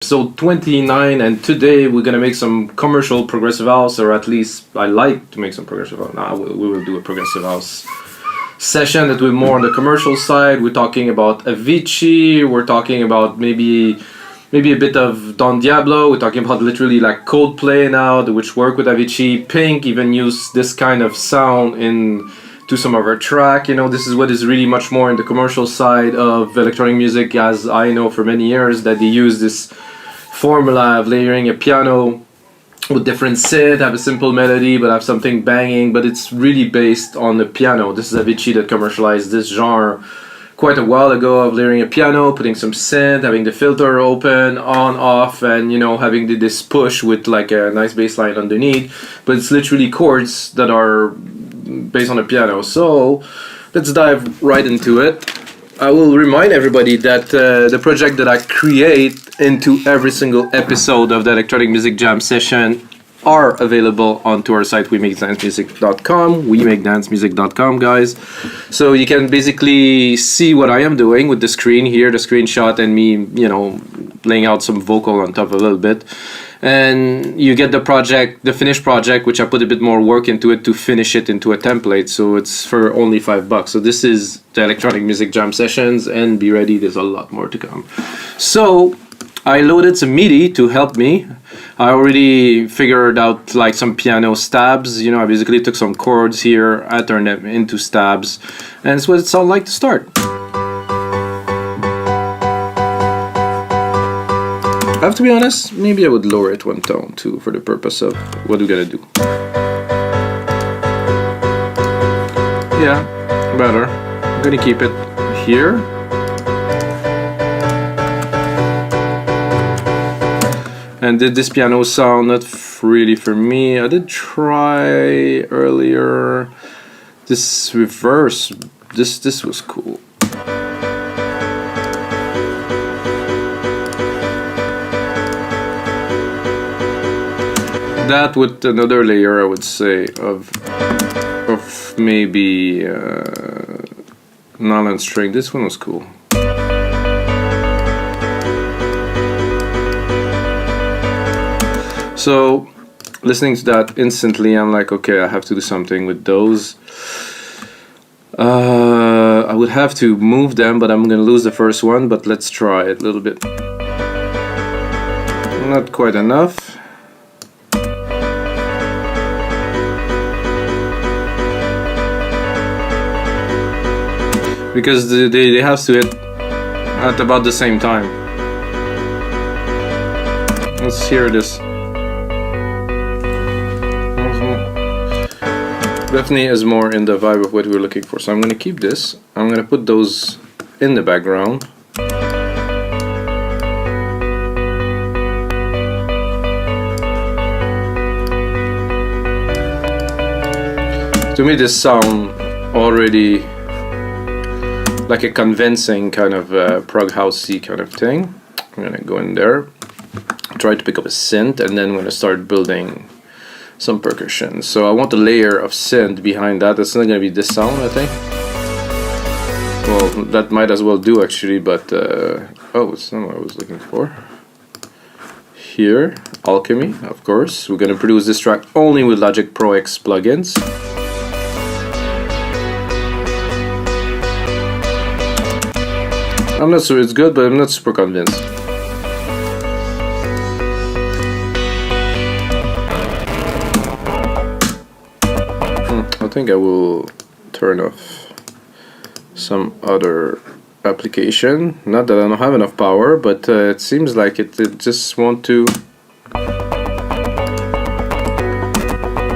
Episode 29, and today we're gonna make some commercial progressive house, or at least I like to make some progressive house. Now we will do a progressive house session that we're more on the commercial side. We're talking about Avicii, we're talking about maybe a bit of Don Diablo, we're talking about literally like Coldplay now, which work with Avicii. Pink even use this kind of sound in to some of our track. You know, this is what is really much more in the commercial side of electronic music, as I know for many years that they use this formula of layering a piano with different synth, have a simple melody but have something banging, but it's really based on the piano. This is Avicii that commercialized this genre quite a while ago, of layering a piano, putting some synth, having the filter open, on, off, and you know, having this push with like a nice bass line underneath, but it's literally chords that are based on a piano. So let's dive right into it. I will remind everybody that the project that I create into every single episode of the Electronic Music Jam session are available onto our site, weMakeDanceMusic.com, weMakeDanceMusic.com, guys. So you can basically see what I am doing with the screen here, the screenshot, and me, you know, laying out some vocal on top a little bit. And you get the project, the finished project, which I put a bit more work into it to finish it into a template. So it's for only $5. So this is the Electronic Music Jam sessions, and be ready, there's a lot more to come. So I loaded some MIDI to help me. I already figured out like some piano stabs. You know, I basically took some chords here, I turned them into stabs, and it's what it sounds like to start. I have to be honest, maybe I would lower it one tone too, for the purpose of what we're gonna do. Yeah, better. I'm gonna keep it here. And did this piano sound not really for me? I did try earlier this reverse. This was cool. That with another layer, I would say, of maybe nylon string. This one was cool. So listening to that instantly, I'm like, okay, I have to do something with those. I would have to move them, but I'm gonna lose the first one. But let's try it a little bit. Not quite enough. Because they have to hit at about the same time. Let's hear this. Definitely is more in the vibe of what we're looking for. So I'm going to keep this. I'm going to put those in the background. To me, this sound already like a convincing kind of prog housey kind of thing. I'm gonna go in there, try to pick up a synth, and then I'm gonna start building some percussion. So I want a layer of synth behind that. It's not gonna be this sound, I think. Well, that might as well do actually, but oh, it's not what I was looking for. Here, Alchemy, of course. We're gonna produce this track only with Logic Pro X plugins. I'm not sure it's good, but I'm not super convinced. I think I will turn off some other application. Not that I don't have enough power, but it seems like it just want to.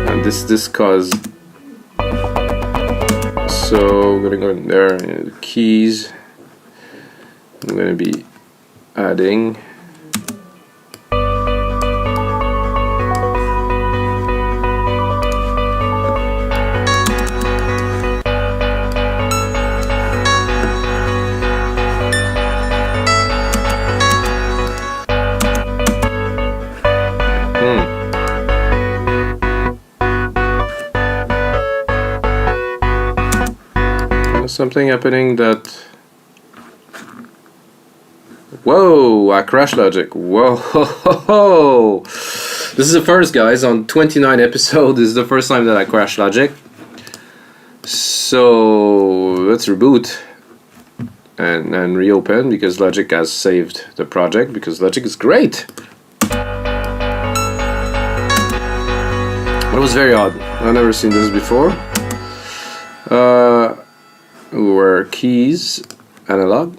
And this caused. So I'm gonna go in there, and keys. I'm going to be adding there's something happening that Whoa, I crashed Logic. Whoa, ho, ho, ho. This is the first, guys, on 29 episodes. This is the first time that I crashed Logic. So let's reboot and reopen, because Logic has saved the project, because Logic is great. It was very odd. I've never seen this before. Were keys, analog.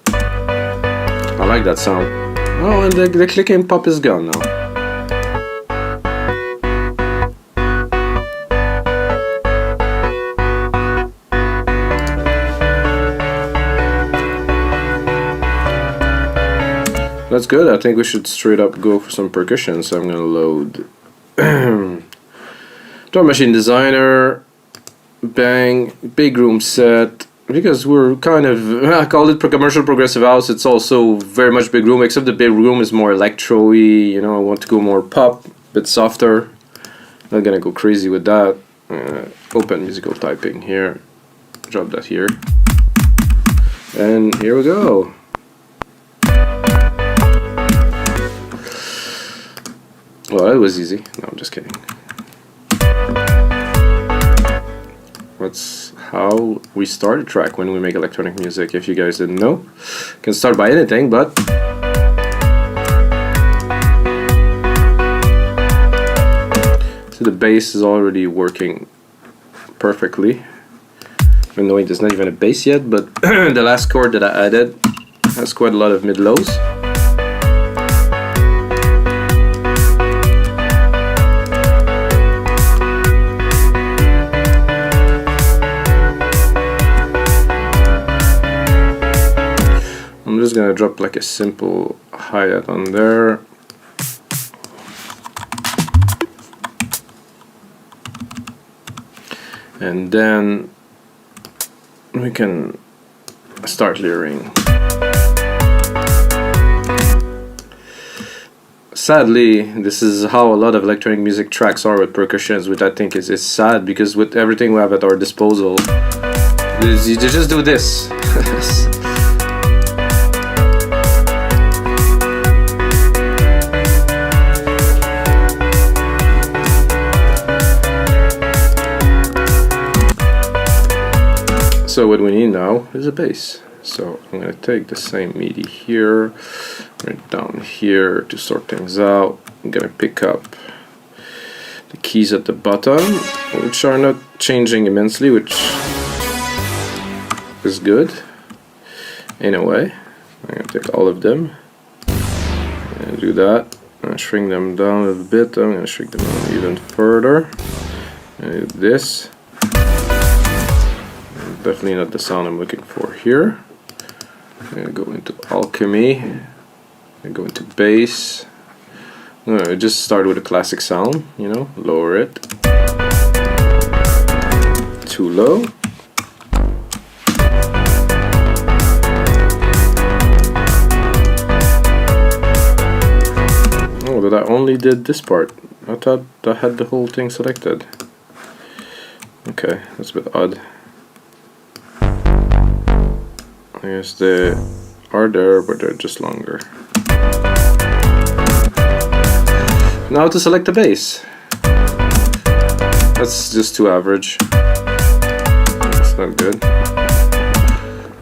I like that sound. Oh, and the clicking pop is gone now. That's good. I think we should straight up go for some percussion. So I'm gonna load Drum Machine Designer, bang, big room set. Because we're kind of, I call it commercial progressive house. It's also very much big room, except the big room is more electro-y. You know, I want to go more pop, a bit softer. Not gonna go crazy with that. Open musical typing here. Drop that here. And here we go. Well, that was easy. No, I'm just kidding. That's how we start a track when we make electronic music. If you guys didn't know, you can start by anything, but so the bass is already working perfectly. Even though there's not even a bass yet, but the last chord that I added has quite a lot of mid-lows. I'm just gonna drop like a simple hi-hat on there. And then we can start layering. Sadly, this is how a lot of electronic music tracks are with percussions, which I think is sad, because with everything we have at our disposal, you just do this. So what we need now is a bass. So I'm going to take the same MIDI here, right down here to sort things out. I'm going to pick up the keys at the bottom, which are not changing immensely, which is good in a way. I'm going to take all of them and do that. I'm going to shrink them down a little bit. I'm going to shrink them down even further. And do this. Definitely not the sound I'm looking for here. I'm going to go into alchemy. I'm going to go into bass. I'm going to just start with a classic sound, you know, lower it. Too low. Oh, but I only did this part. I thought I had the whole thing selected. Okay, that's a bit odd. I guess they are there, but they're just longer. Now to select the bass. That's just too average. That's not good.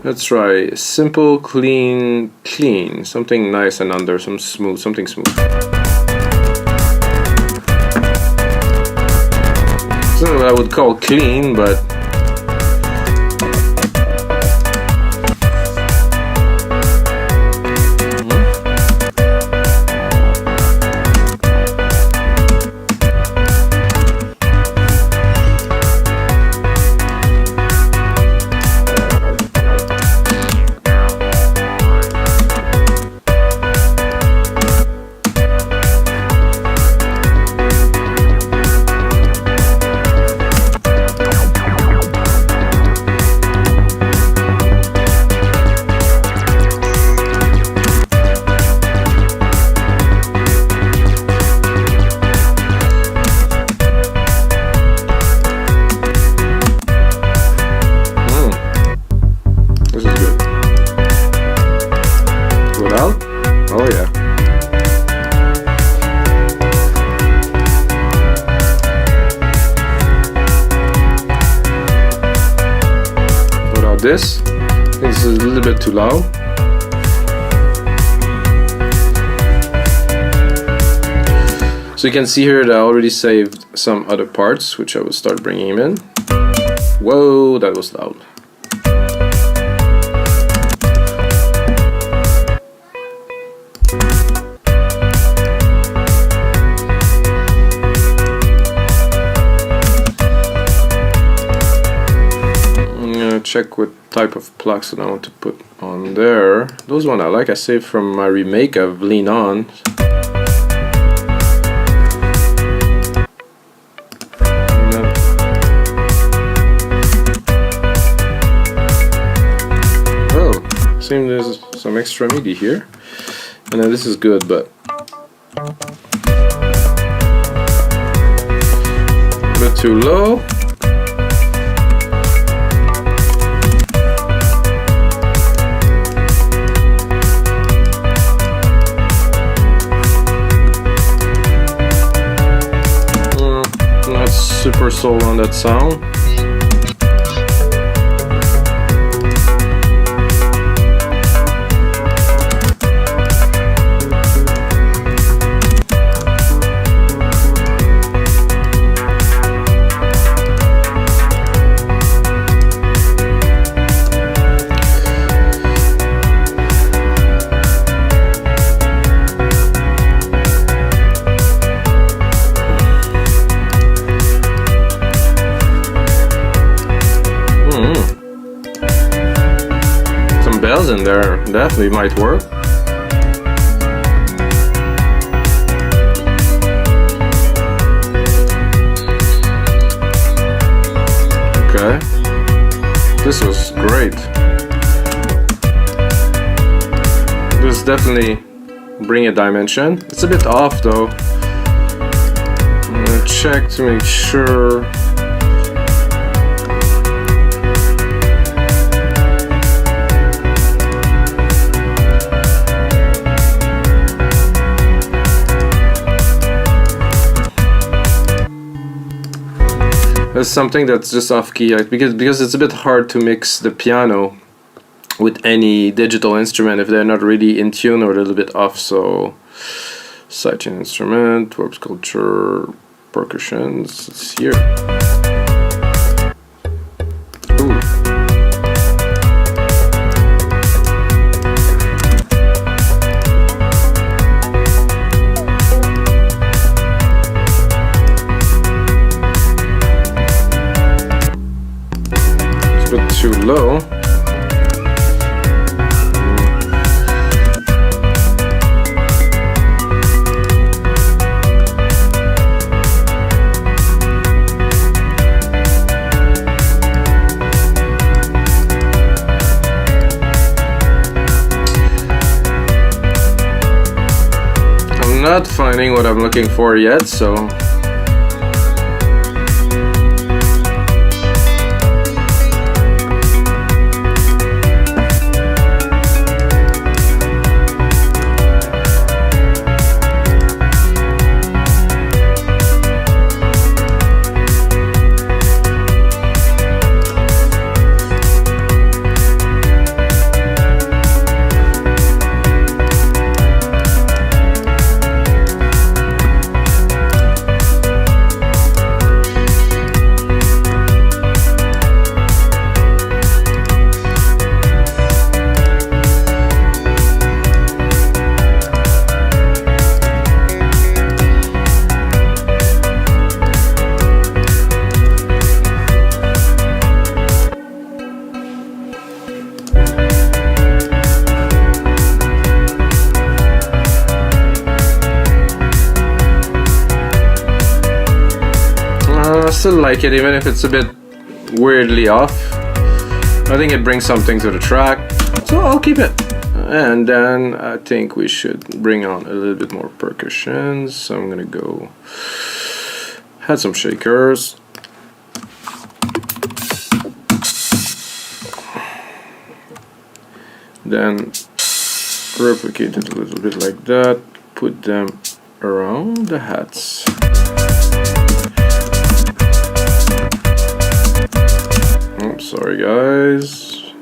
Let's try simple, clean, clean. Something nice and under, some smooth, something smooth. It's not what I would call clean, but this. I think this is a little bit too loud. So you can see here that I already saved some other parts, which I will start bringing in. Whoa, that was loud. Check what type of plugs that I want to put on there. Those one I like, I saved from my remake of Lean On. Oh, seems there's some extra MIDI here. And then this is good, but a bit too low. Super soul on that sound. In there definitely might work. Okay, this was great. This definitely bring a dimension. It's a bit off though. I'm gonna check to make sure. There's something that's just off key, because it's a bit hard to mix the piano with any digital instrument if they're not really in tune or a little bit off. So sidechain instrument, warp sculpture, percussions, it's here. Ooh. Too low. I'm not finding what I'm looking for yet, so I still like it, even if it's a bit weirdly off. I think it brings something to the track, so I'll keep it. And then I think we should bring on a little bit more percussions. So I'm gonna go add some shakers. Then replicate it a little bit like that. Put them around the hats. Oh, sorry guys.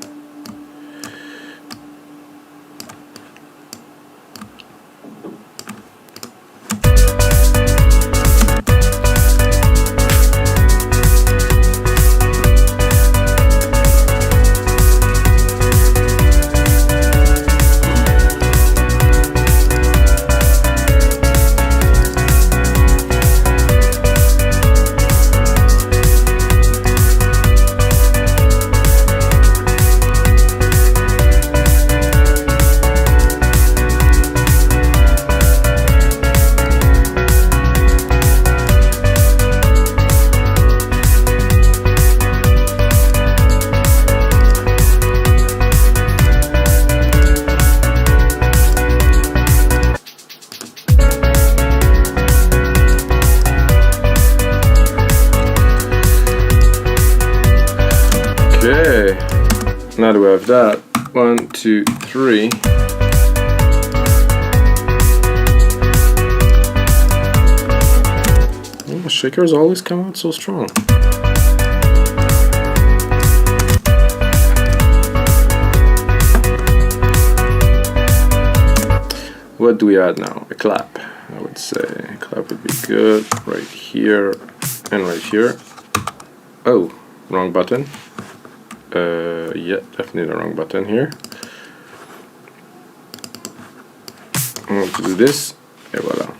now that we have that, 1, 2, 3. The shakers always come out so strong. What do we add now? A clap. I would say a clap would be good right here and right here. Oh, wrong button. Yeah, definitely the wrong button here. I'm going to do this, et voila.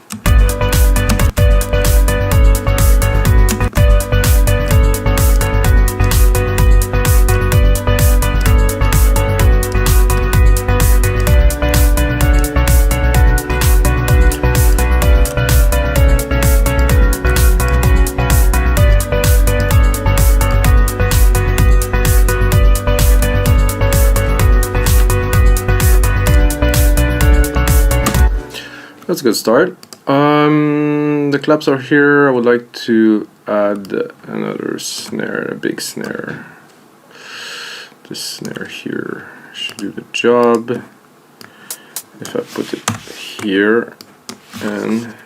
That's a good start. The claps are here. I would like to add another snare, a big snare. This snare here should do the job. If I put it here and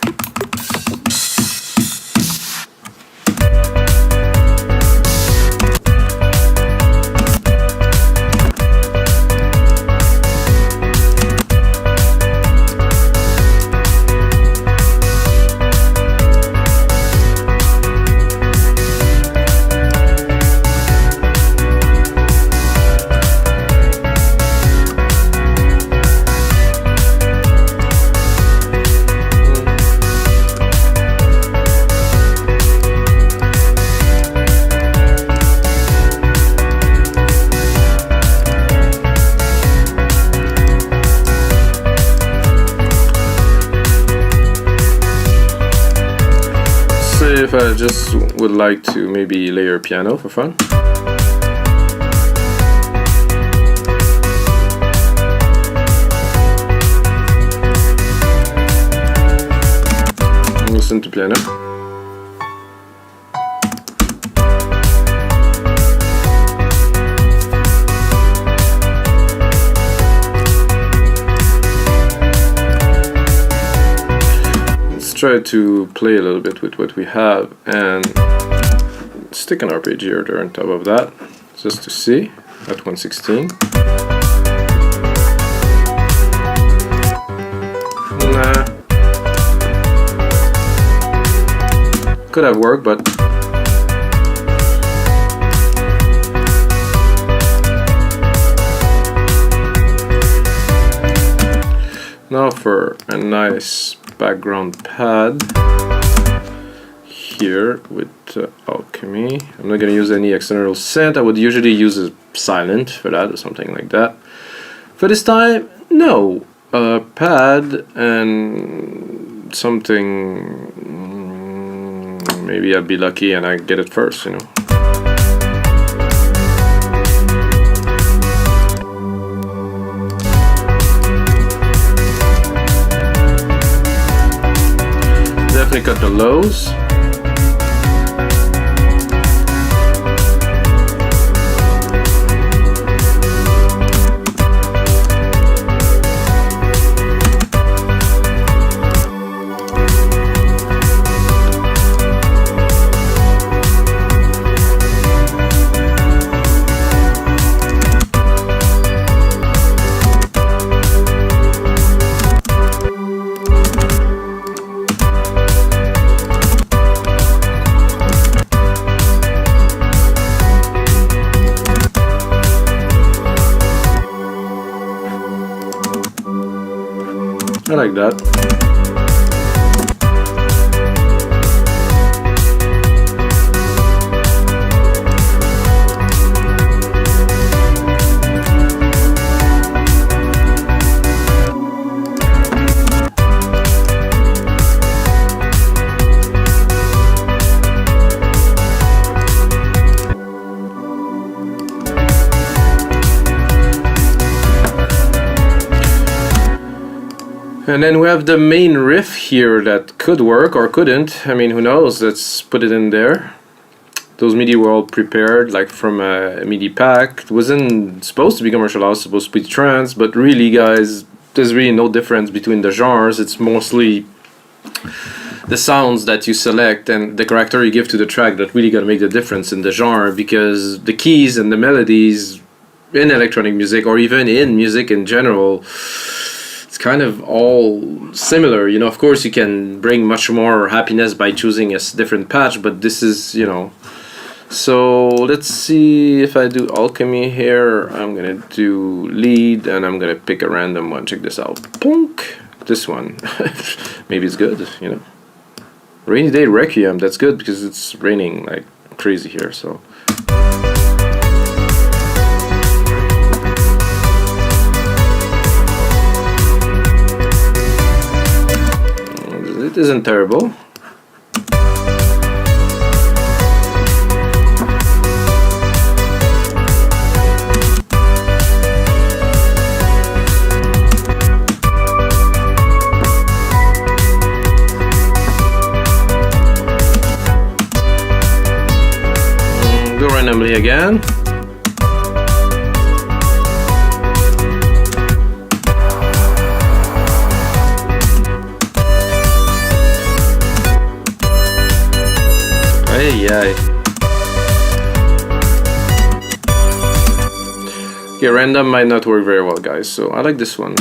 if I just would like to maybe layer piano for fun. Listen to piano. Try to play a little bit with what we have and stick an arpeggiator on top of that just to see at 116. Nah. Could have worked, but now for a nice background pad here with Alchemy. I'm not going to use any external synth. I would usually use a silent for that or something like that. For this time, no. Pad and something. Maybe I'll be lucky and I get it first, you know. Definitely cut the lows. I like that. And then we have the main riff here that could work or couldn't. I mean, who knows? Let's put it in there. those MIDI were all prepared, like from a MIDI pack. It wasn't supposed to be commercial house, supposed to be trance, but really, guys, there's really no difference between the genres. It's mostly the sounds that you select and the character you give to the track that really gonna make the difference in the genre, because the keys and the melodies in electronic music, or even in music in general, it's kind of all similar. You know, of course you can bring much more happiness by choosing a different patch, but this is, you know. So let's see, if I do alchemy here, I'm gonna do lead and I'm gonna pick a random one. Check this out. Punk. This one. Maybe it's good, you know. Rainy Day Requiem, that's good because it's raining like crazy here, so. It isn't terrible. Go randomly again. Yay. Okay, random might not work very well, guys, so I like this one.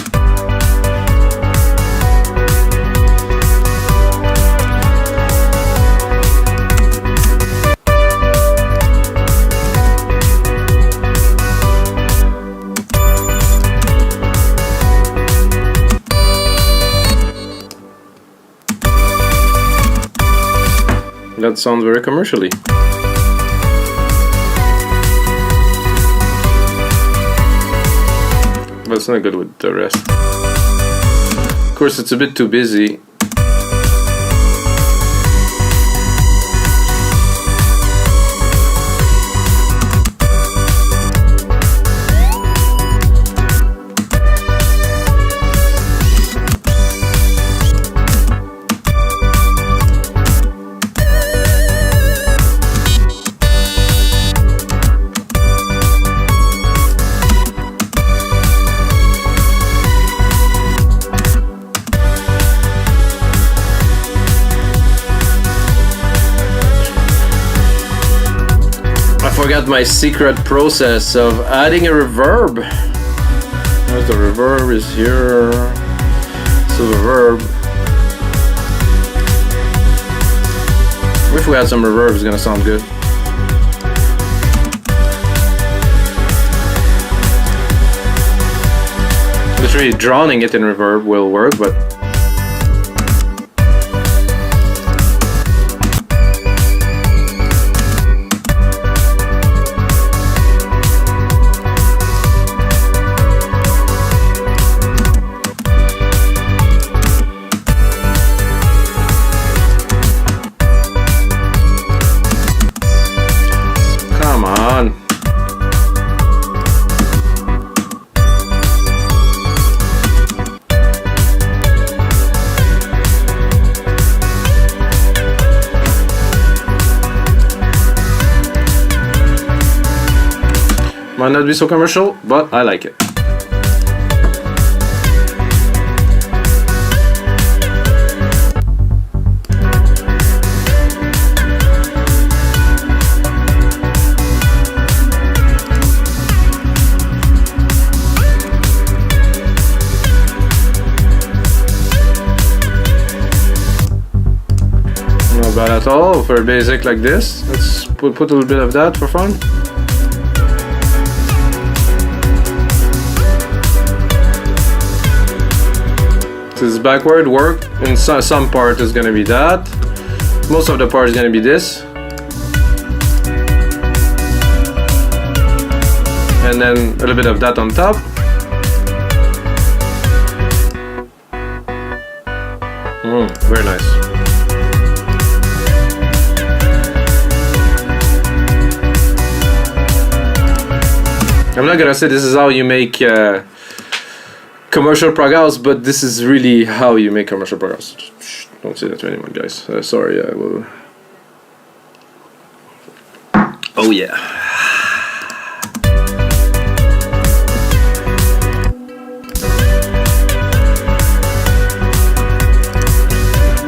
That sounds very commercially. But it's not good with the rest. Of course, it's a bit too busy. Forgot my secret process of adding a reverb. Where's the reverb? Is here. So the reverb. If we add some reverb, it's gonna sound good. Literally drowning it in reverb will work, but might not be so commercial, but I like it. Not bad at all for a basic like this. Let's put a little bit of that for fun. This backward work, and some part is gonna be that. Most of the part is gonna be this, and then a little bit of that on top. Very nice. I'm not gonna say this is how you make commercial prog house, but this is really how you make commercial prog house. Don't say that to anyone, guys. Sorry, I will. yeah.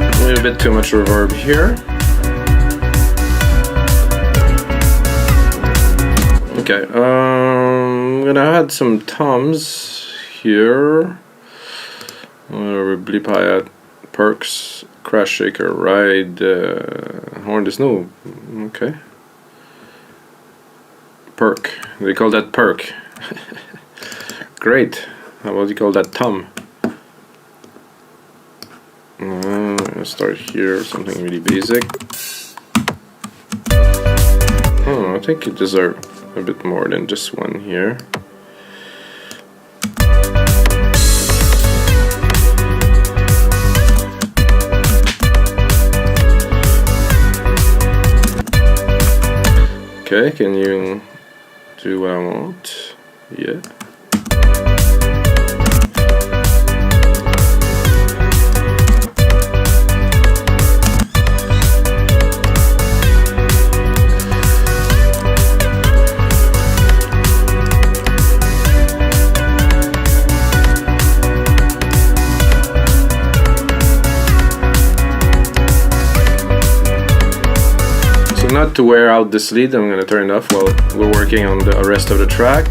A little bit too much reverb here. Okay, I'm gonna add some toms here. Bleep hi-hat, perks, crash shaker, ride, horn. There's no. Okay. Perk. They call that perk. Great. How about you call that tom? I'm gonna start here, something really basic. Oh, I think you deserve a bit more than just one here. Okay, can you do what I want? Yeah. Not to wear out this lead, I'm going to turn it off while we're working on the rest of the track.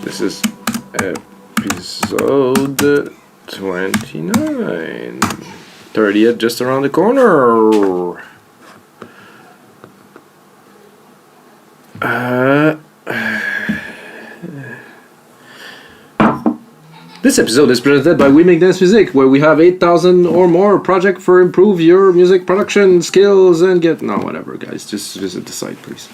This is episode 29. 30th just around the corner. This episode is presented by We Make Dance Music, where we have 8,000 or more project for improve your music production skills and get... No, whatever, guys. Just visit the site, please.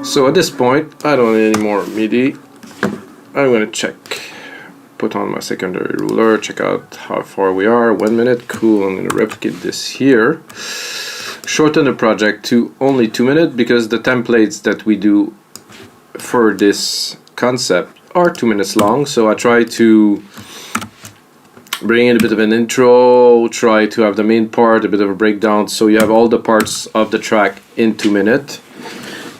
So at this point, I don't need any more MIDI. I'm gonna check, put on my secondary ruler, check out how far we are, 1 minute, cool. I'm gonna replicate this here. Shorten the project to only 2 minutes because the templates that we do for this concept are 2 minutes long. So I try to bring in a bit of an intro, try to have the main part, a bit of a breakdown, so you have all the parts of the track in 2 minutes.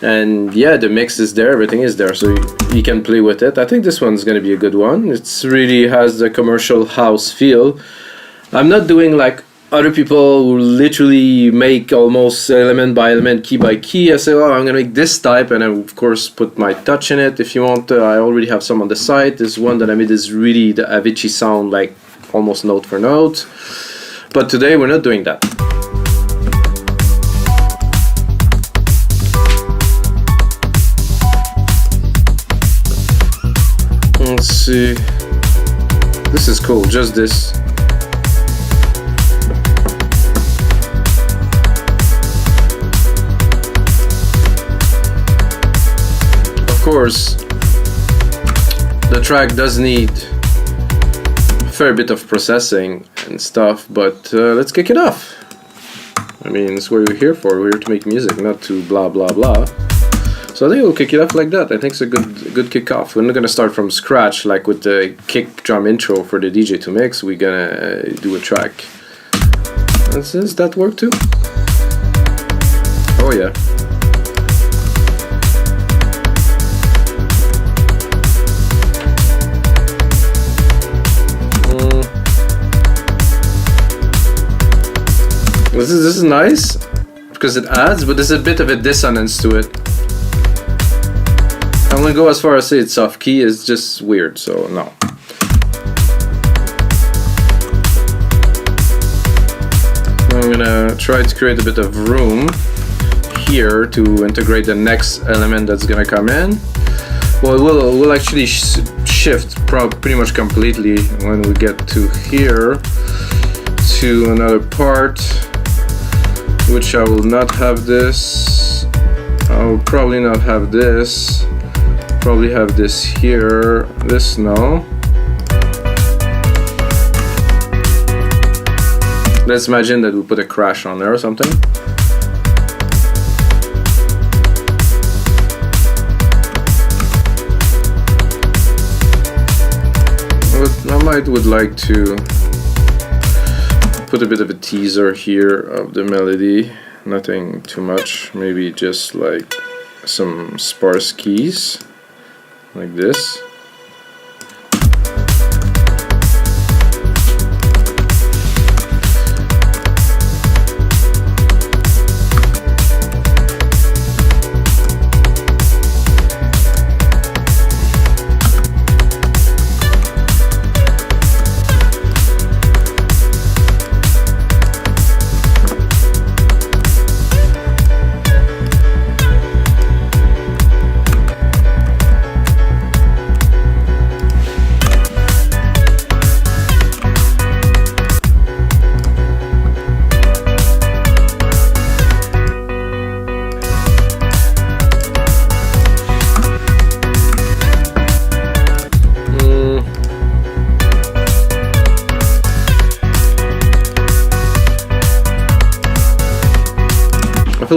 And yeah, the mix is there, everything is there, so you can play with it. I think this one's gonna be a good one. It's really has the commercial house feel. I'm not doing like other people who literally make almost element by element, key by key. I say, oh, I'm gonna make this type, and I of course put my touch in it. If you want, I already have some on the site. This one that I made is really the Avicii sound, like almost note for note. But today we're not doing that. Let's see. This is cool, just this. Of course, the track does need a fair bit of processing and stuff, but let's kick it off. I mean, it's what we're here for. We're here to make music, not to blah blah blah. So I think we'll kick it off like that. I think it's a good kick-off. We're not gonna start from scratch like with the kick drum intro for the DJ to mix. We're gonna do a track. Does that work too? Oh yeah. This is nice because it adds, but there's a bit of a dissonance to it. I'm gonna go as far as say it's off key. It's just weird, so no. I'm gonna try to create a bit of room here to integrate the next element that's gonna come in. Well, we'll actually shift pretty much completely when we get to here to another part, which I will not have this. I'll probably not have this. Probably have this here. This no. Let's imagine that we put a crash on there or something. Would like to put a bit of a teaser here of the melody, nothing too much, maybe just like some sparse keys like this.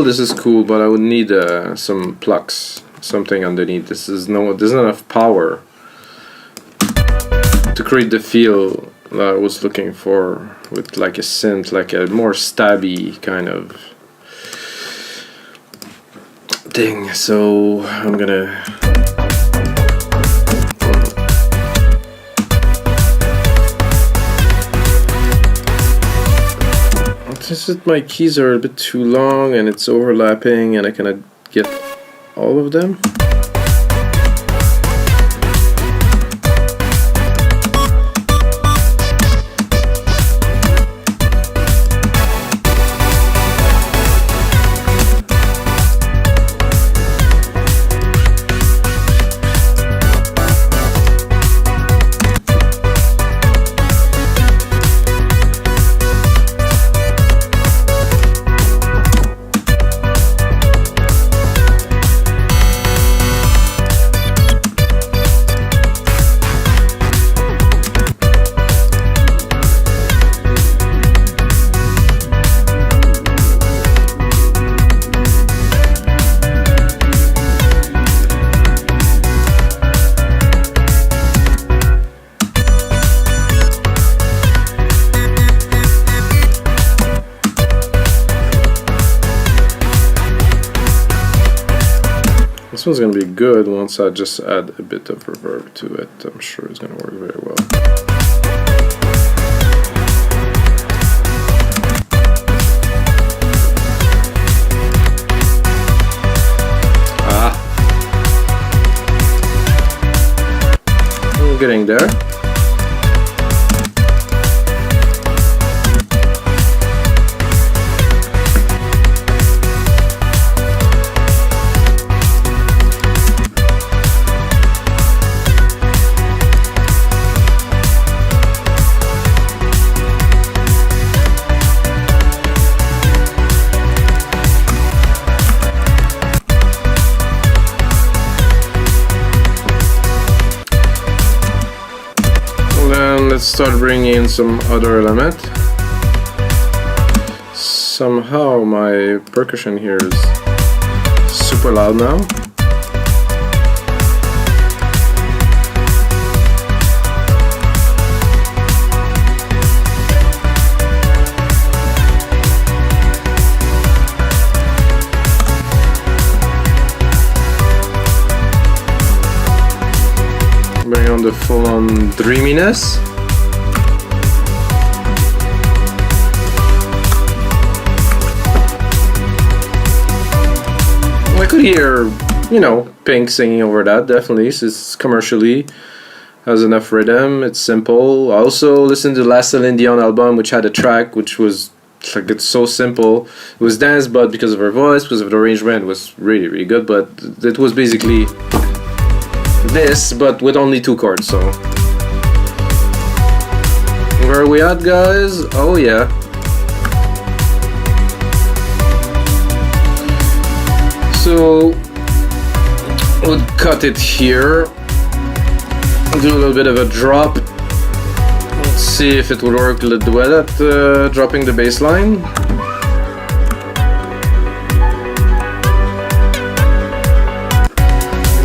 This is cool, but I would need some plucks, something underneath. There's not enough power to create the feel that I was looking for with like a synth, like a more stabby kind of thing. So I'm gonna This is, my keys are a bit too long and it's overlapping and I cannot get all of them. This one's going to be good once I just add a bit of reverb to it. I'm sure it's going to work very well. I'm getting there. Let's start bringing in some other element. Somehow my percussion here is super loud now. Bring on the full-on dreaminess. I could hear, you know, Pink singing over that, definitely. It's commercially has enough rhythm, it's simple. I also listened to the last Celine Dion album, which had a track which was like, it's so simple. It was dance, but because of her voice, because of the arrangement, it was really, really good. But it was basically this, but with only 2 chords, so. Where are we at, guys? Oh yeah. So we'll cut it here. Do a little bit of a drop. Let's see if it would work a little well at dropping the bass line.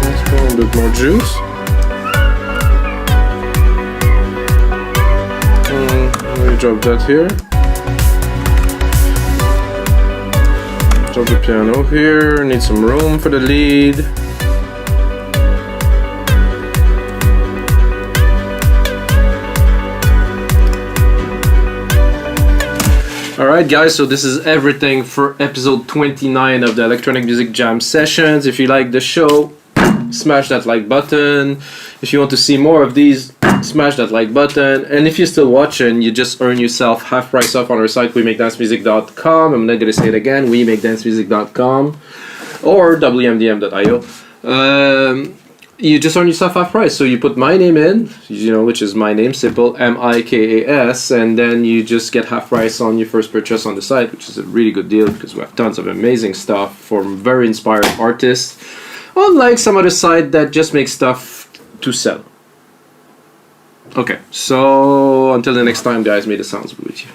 Let's put a little bit more juice. Let me drop that here. Drop the piano here. Need some room for the lead. Alright guys, so this is everything for episode 29 of the Electronic Music Jam Sessions. If you like the show, smash that like button. If you want to see more of these, smash that like button. And if you're still watching, you just earn yourself half price off on our site, wemakedancemusic.com. I'm not going to say it again, wemakedancemusic.com or wmdm.io. You just earn yourself half price. So you put my name in, which is my name, simple, MIKAS, and then you just get half price on your first purchase on the site, which is a really good deal because we have tons of amazing stuff from very inspired artists, unlike some other site that just makes stuff to sell. Okay, so until the next time, guys, may the sounds be with you.